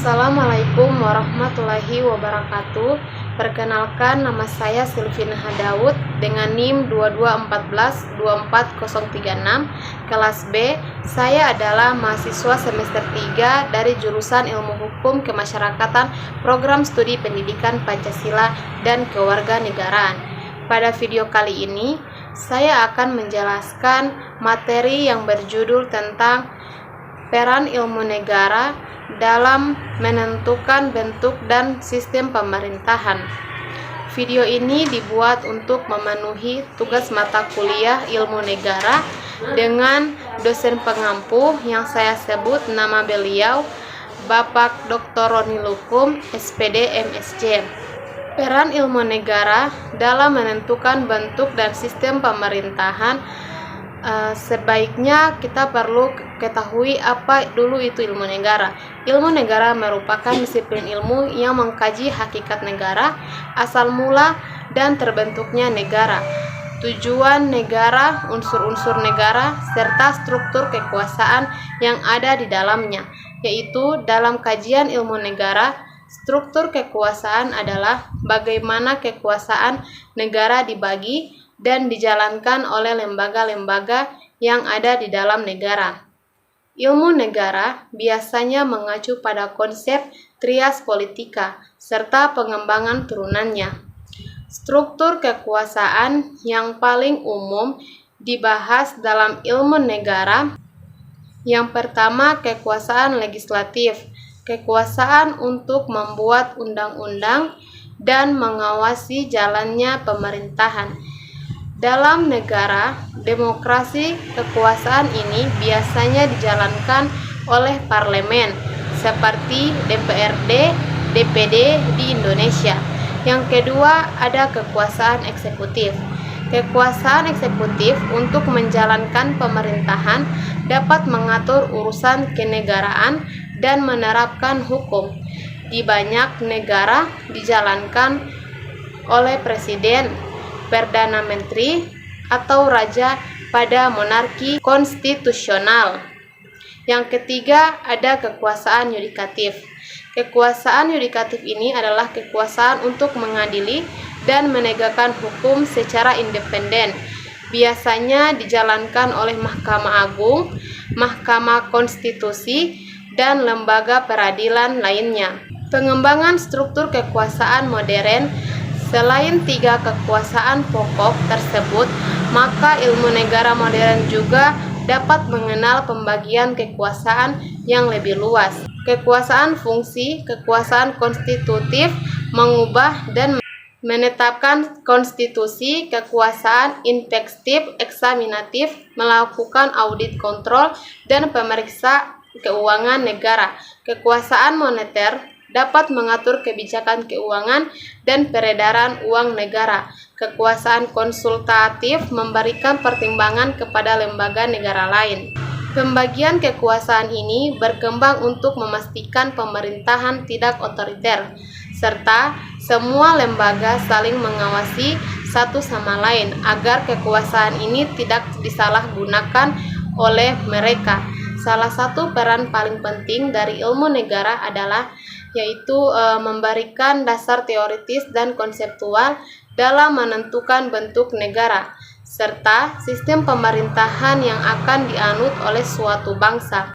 Assalamualaikum warahmatullahi wabarakatuh. Perkenalkan, nama saya Silvina Hadaud dengan NIM 2214-24036 kelas B. Saya adalah mahasiswa semester 3 dari jurusan Ilmu Hukum Kemasyarakatan Program Studi Pendidikan Pancasila dan Kewarganegaraan. Pada video kali ini, saya akan menjelaskan materi yang berjudul tentang peran ilmu negara dalam menentukan bentuk dan sistem pemerintahan. Video ini dibuat untuk memenuhi tugas mata kuliah ilmu negara dengan dosen pengampu yang saya sebut nama beliau Bapak Dr. Roni Lukum, SPD MSc. Peran ilmu negara dalam menentukan bentuk dan sistem pemerintahan. Sebaiknya kita perlu ketahui apa dulu itu ilmu negara. Ilmu negara merupakan disiplin ilmu yang mengkaji hakikat negara, asal mula dan terbentuknya negara, tujuan negara, unsur-unsur negara, serta struktur kekuasaan yang ada di dalamnya. Yaitu dalam kajian ilmu negara, struktur kekuasaan adalah bagaimana kekuasaan negara dibagi dan dijalankan oleh lembaga-lembaga yang ada di dalam negara. Ilmu negara biasanya mengacu pada konsep trias politika serta pengembangan turunannya. Struktur kekuasaan yang paling umum dibahas dalam ilmu negara. Yang pertama, kekuasaan legislatif, kekuasaan untuk membuat undang-undang dan mengawasi jalannya pemerintahan. Dalam negara demokrasi, kekuasaan ini biasanya dijalankan oleh parlemen seperti DPRD, DPD di Indonesia. Yang kedua, ada kekuasaan eksekutif. Kekuasaan eksekutif untuk menjalankan pemerintahan dapat mengatur urusan kenegaraan dan menerapkan hukum. Di banyak negara dijalankan oleh presiden, perdana menteri, atau raja pada monarki konstitusional. Yang ketiga, ada kekuasaan yudikatif. Kekuasaan yudikatif ini adalah kekuasaan untuk mengadili dan menegakkan hukum secara independen. Biasanya dijalankan oleh Mahkamah Agung, Mahkamah Konstitusi, dan lembaga peradilan lainnya. Pengembangan struktur kekuasaan modern. Selain tiga kekuasaan pokok tersebut, maka ilmu negara modern juga dapat mengenal pembagian kekuasaan yang lebih luas. Kekuasaan fungsi, kekuasaan konstitutif, mengubah dan menetapkan konstitusi, kekuasaan inspektif, eksaminatif, melakukan audit kontrol, dan pemeriksa keuangan negara. Kekuasaan moneter dapat mengatur kebijakan keuangan dan peredaran uang negara. Kekuasaan konsultatif memberikan pertimbangan kepada lembaga negara lain. Pembagian kekuasaan ini berkembang untuk memastikan pemerintahan tidak otoriter, serta semua lembaga saling mengawasi satu sama lain agar kekuasaan ini tidak disalahgunakan oleh mereka. Salah satu peran paling penting dari ilmu negara adalah yaitu memberikan dasar teoritis dan konseptual dalam menentukan bentuk negara, serta sistem pemerintahan yang akan dianut oleh suatu bangsa.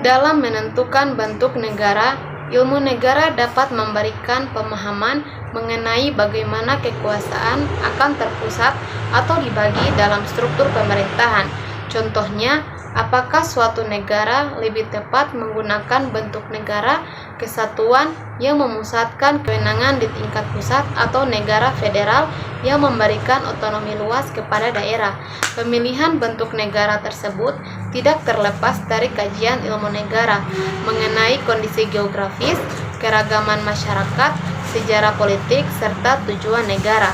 Dalam menentukan bentuk negara, ilmu negara dapat memberikan pemahaman mengenai bagaimana kekuasaan akan terpusat atau dibagi dalam struktur pemerintahan. Contohnya, apakah suatu negara lebih tepat menggunakan bentuk negara kesatuan yang memusatkan kewenangan di tingkat pusat atau negara federal yang memberikan otonomi luas kepada daerah. Pemilihan bentuk negara tersebut tidak terlepas dari kajian ilmu negara mengenai kondisi geografis, keragaman masyarakat, sejarah politik, serta tujuan negara.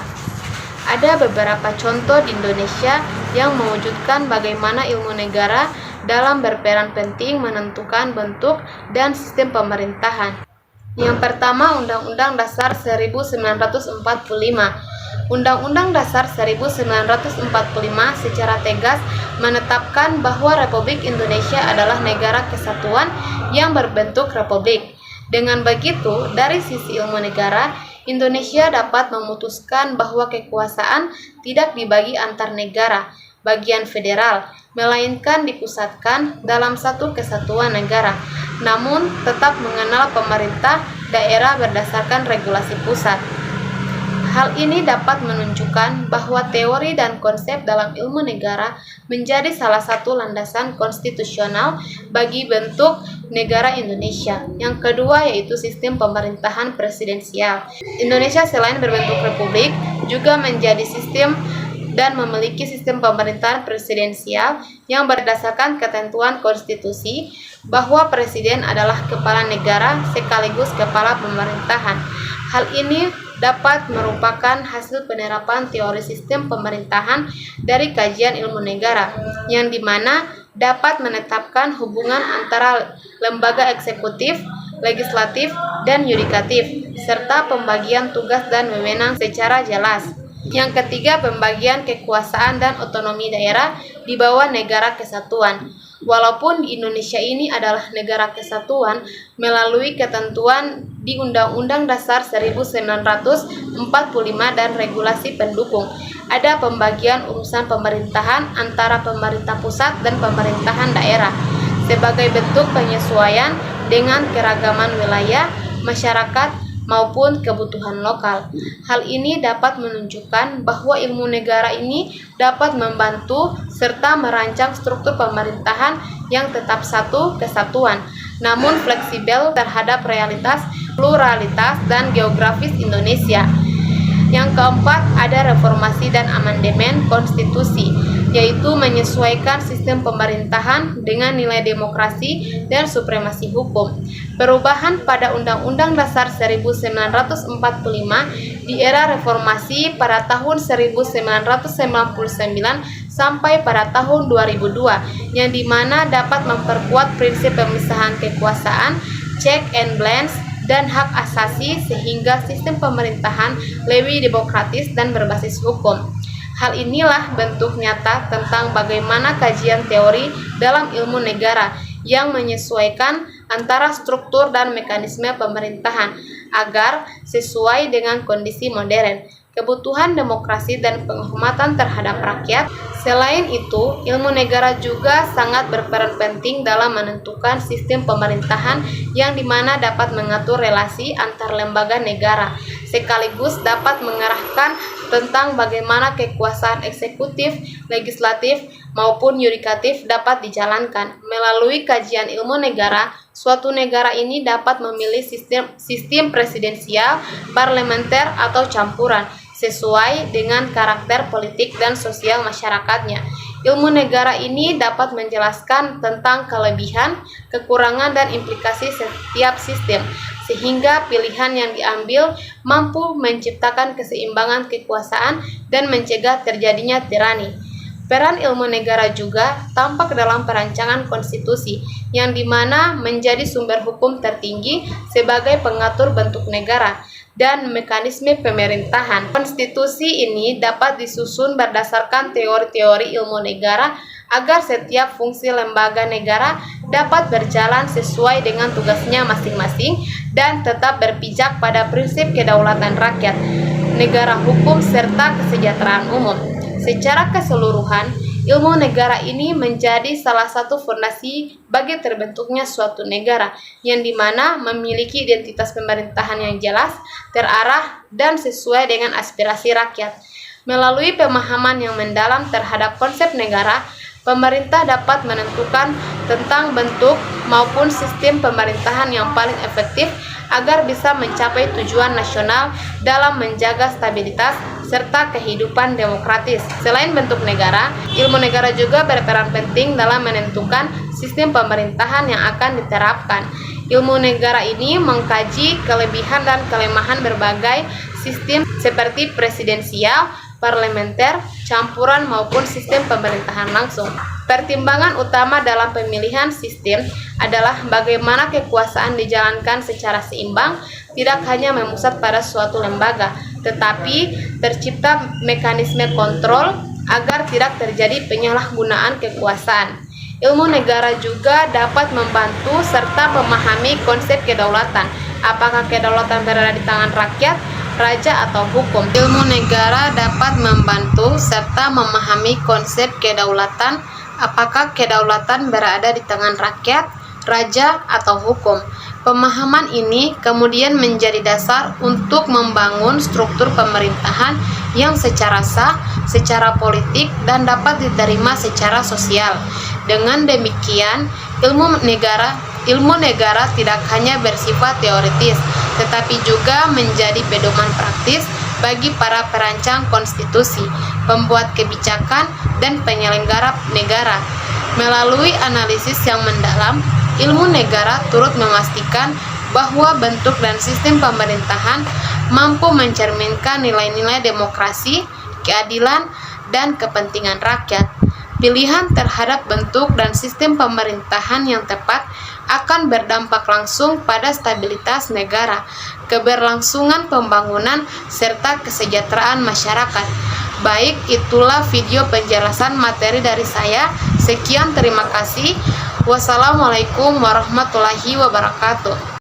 Ada beberapa contoh di Indonesia yang mewujudkan bagaimana ilmu negara dalam berperan penting menentukan bentuk dan sistem pemerintahan. Yang pertama, Undang-Undang Dasar 1945. Undang-Undang Dasar 1945 secara tegas menetapkan bahwa Republik Indonesia adalah negara kesatuan yang berbentuk republik. Dengan begitu, dari sisi ilmu negara, Indonesia dapat memutuskan bahwa kekuasaan tidak dibagi antar negara, bagian federal, melainkan dipusatkan dalam satu kesatuan negara, namun tetap mengenal pemerintah daerah berdasarkan regulasi pusat. Hal ini dapat menunjukkan bahwa teori dan konsep dalam ilmu negara menjadi salah satu landasan konstitusional bagi bentuk negara Indonesia. Yang kedua yaitu sistem pemerintahan presidensial. Indonesia selain berbentuk republik juga menjadi sistem dan memiliki sistem pemerintahan presidensial yang berdasarkan ketentuan konstitusi bahwa presiden adalah kepala negara sekaligus kepala pemerintahan. Hal ini dapat merupakan hasil penerapan teori sistem pemerintahan dari kajian ilmu negara, yang dimana dapat menetapkan hubungan antara lembaga eksekutif, legislatif, dan yudikatif, serta pembagian tugas dan wewenang secara jelas. Yang ketiga, pembagian kekuasaan dan otonomi daerah di bawah negara kesatuan. Walaupun di Indonesia ini adalah negara kesatuan melalui ketentuan di Undang-Undang Dasar 1945 dan regulasi pendukung, ada pembagian urusan pemerintahan antara pemerintah pusat dan pemerintahan daerah sebagai bentuk penyesuaian dengan keragaman wilayah, masyarakat, maupun kebutuhan lokal. Hal ini dapat menunjukkan bahwa ilmu negara ini dapat membantu serta merancang struktur pemerintahan yang tetap satu kesatuan, namun fleksibel terhadap realitas, pluralitas, dan geografis Indonesia. Yang keempat, ada reformasi dan amandemen konstitusi, yaitu menyesuaikan sistem pemerintahan dengan nilai demokrasi dan supremasi hukum. Perubahan pada Undang-Undang Dasar 1945 di era reformasi pada tahun 1999 sampai pada tahun 2002, yang dimana dapat memperkuat prinsip pemisahan kekuasaan, check and balance, dan hak asasi sehingga sistem pemerintahan lebih demokratis dan berbasis hukum. Hal inilah bentuk nyata tentang bagaimana kajian teori dalam ilmu negara yang menyesuaikan antara struktur dan mekanisme pemerintahan agar sesuai dengan kondisi modern, kebutuhan demokrasi, dan penghormatan terhadap rakyat. Selain itu, ilmu negara juga sangat berperan penting dalam menentukan sistem pemerintahan yang dimana dapat mengatur relasi antar lembaga negara, sekaligus dapat mengarahkan tentang bagaimana kekuasaan eksekutif, legislatif, maupun yudikatif dapat dijalankan. Melalui kajian ilmu negara, suatu negara ini dapat memilih sistem presidensial, parlementer, atau campuran, sesuai dengan karakter politik dan sosial masyarakatnya. Ilmu negara ini dapat menjelaskan tentang kelebihan, kekurangan, dan implikasi setiap sistem, sehingga pilihan yang diambil mampu menciptakan keseimbangan kekuasaan dan mencegah terjadinya tirani. Peran ilmu negara juga tampak dalam perancangan konstitusi, yang dimana menjadi sumber hukum tertinggi sebagai pengatur bentuk negara dan mekanisme pemerintahan. Konstitusi ini dapat disusun berdasarkan teori-teori ilmu negara agar setiap fungsi lembaga negara dapat berjalan sesuai dengan tugasnya masing-masing dan tetap berpijak pada prinsip kedaulatan rakyat, negara hukum, serta kesejahteraan umum. Secara keseluruhan, ilmu negara ini menjadi salah satu fondasi bagi terbentuknya suatu negara, yang dimana memiliki identitas pemerintahan yang jelas, terarah, dan sesuai dengan aspirasi rakyat. Melalui pemahaman yang mendalam terhadap konsep negara, pemerintah dapat menentukan tentang bentuk maupun sistem pemerintahan yang paling efektif agar bisa mencapai tujuan nasional dalam menjaga stabilitas serta kehidupan demokratis. Selain bentuk negara, ilmu negara juga berperan penting dalam menentukan sistem pemerintahan yang akan diterapkan. Ilmu negara ini mengkaji kelebihan dan kelemahan berbagai sistem seperti presidensial, parlementer, campuran, maupun sistem pemerintahan langsung. Pertimbangan utama dalam pemilihan sistem adalah bagaimana kekuasaan dijalankan secara seimbang, tidak hanya memusat pada suatu lembaga, tetapi tercipta mekanisme kontrol agar tidak terjadi penyalahgunaan kekuasaan. Ilmu negara juga dapat membantu serta memahami konsep kedaulatan. Apakah kedaulatan berada di tangan rakyat, raja, atau hukum? Ilmu negara dapat membantu serta memahami konsep kedaulatan. Apakah kedaulatan berada di tangan rakyat, raja, atau hukum? Pemahaman ini kemudian menjadi dasar untuk membangun struktur pemerintahan yang secara sah, secara politik, dan dapat diterima secara sosial. Dengan demikian, ilmu negara tidak hanya bersifat teoritis, tetapi juga menjadi pedoman praktis bagi para perancang konstitusi, pembuat kebijakan, dan penyelenggara negara. Melalui analisis yang mendalam, ilmu negara turut memastikan bahwa bentuk dan sistem pemerintahan mampu mencerminkan nilai-nilai demokrasi, keadilan, dan kepentingan rakyat. Pilihan terhadap bentuk dan sistem pemerintahan yang tepat akan berdampak langsung pada stabilitas negara, keberlangsungan pembangunan, serta kesejahteraan masyarakat. Baik, itulah video penjelasan materi dari saya. Sekian, terima kasih. Wassalamualaikum warahmatullahi wabarakatuh.